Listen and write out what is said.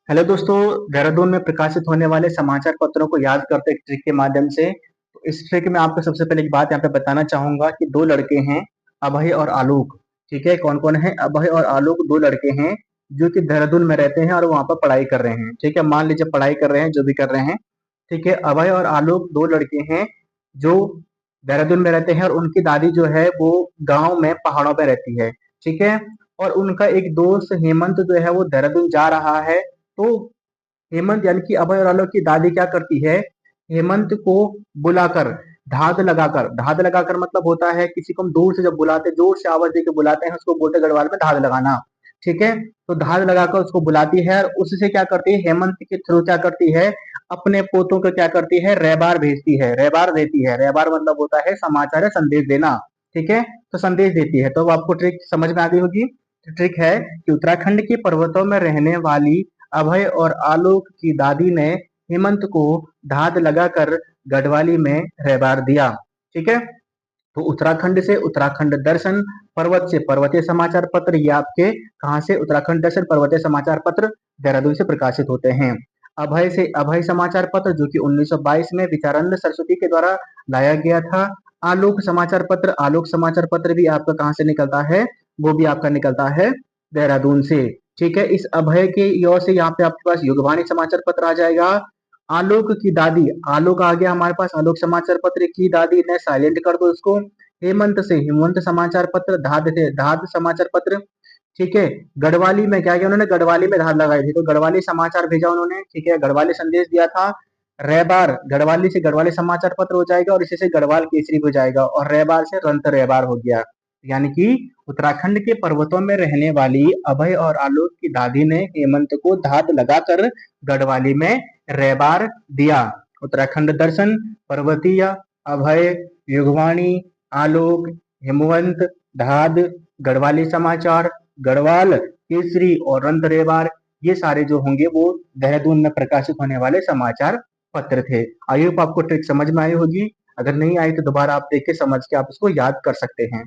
Hello दोस्तों, देहरादून में प्रकाशित होने वाले समाचार पत्रों को याद करते एक ट्रिक के माध्यम से। तो इस ट्रिक में आपको सबसे पहले एक बात यहाँ पे बताना चाहूंगा कि दो लड़के हैं, अभय और आलोक। ठीक है, कौन कौन है? अभय और आलोक दो लड़के हैं जो कि देहरादून में रहते हैं और वहां पर पढ़ाई कर रहे हैं। ठीक है, मान लीजिए पढ़ाई कर रहे हैं, जो भी कर रहे हैं। ठीक है, अभय और आलोक दो लड़के हैं जो देहरादून में रहते हैं और उनकी दादी जो है वो गाँव में पहाड़ों पे रहती है। ठीक है, और उनका एक दोस्त हेमंत जो है वो देहरादून जा रहा है। तो हेमंत यानी कि अभय और आलोक की दादी क्या करती है? हेमंत को बुलाकर, धाद लगाकर मतलब होता है किसी को हम दूर से जब बुलाते, जोर से आवाज देके बुलाते हैं, उसको बोलते हैं गढ़वाल में धाद लगाना। ठीक है, तो धाद लगाकर उसको बुलाती है और उससे क्या करती है? हेमंत के थ्रू क्या करती है? अपने पोतों को क्या करती है? रहबार भेजती है, रहबार देती है। रहबार मतलब होता है समाचार या संदेश देना। ठीक है, तो संदेश देती है। तो अब आपको ट्रिक समझ में आ गई होगी। ट्रिक है कि उत्तराखंड के पर्वतों में रहने वाली अभय और आलोक की दादी ने हेमंत को धाद लगाकर गढ़वाली में रहबार दिया। ठीक है, तो उत्तराखंड से उत्तराखंड दर्शन, पर्वत से पर्वतीय समाचार पत्र, ये आपके कहाँ से? उत्तराखंड दर्शन पर्वतीय समाचार पत्र देहरादून से प्रकाशित होते हैं। अभय से अभय समाचार पत्र जो कि 1922 में विचारानंद सरस्वती के द्वारा लाया गया था। आलोक समाचार पत्र भी आपका कहाँ से निकलता है? वो भी आपका निकलता है देहरादून से। ठीक है, इस अभय के यो से यहाँ पे आपके पास युगवाणी समाचार पत्र आ जाएगा। आलोक की दादी, आलोक आ गया हमारे पास, आलोक समाचार पत्र की दादी ने साइलेंट कर दो इसको। हेमंत से हेमंत समाचार पत्र, धाद थे धाद समाचार पत्र। ठीक है, गढ़वाली में क्या किया उन्होंने? गढ़वाली में धाद लगाई थी, तो गढ़वाली समाचार भेजा उन्होंने। ठीक है, गढ़वाली संदेश दिया था। रहबार, गढ़वाली से गढ़वाली समाचार पत्र हो जाएगा और इसी से गढ़वाल केसरी हो जाएगा और रहबार से रंत रहबार हो गया। यानी कि उत्तराखंड के पर्वतों में रहने वाली अभय और आलोक की दादी ने हेमंत को धाद लगाकर गढ़वाली में रहबार दिया। उत्तराखंड दर्शन, पर्वतीय, अभय, युगवाणी, आलोक, हेमवंत, धाद, गढ़वाली समाचार, गढ़वाल केसरी और रंत रेवार, ये सारे जो होंगे वो देहरादून में प्रकाशित होने वाले समाचार पत्र थे। आई होप आपको ट्रिक समझ में आई होगी। अगर नहीं आई तो दोबारा आप देख के समझ के आप इसको याद कर सकते हैं।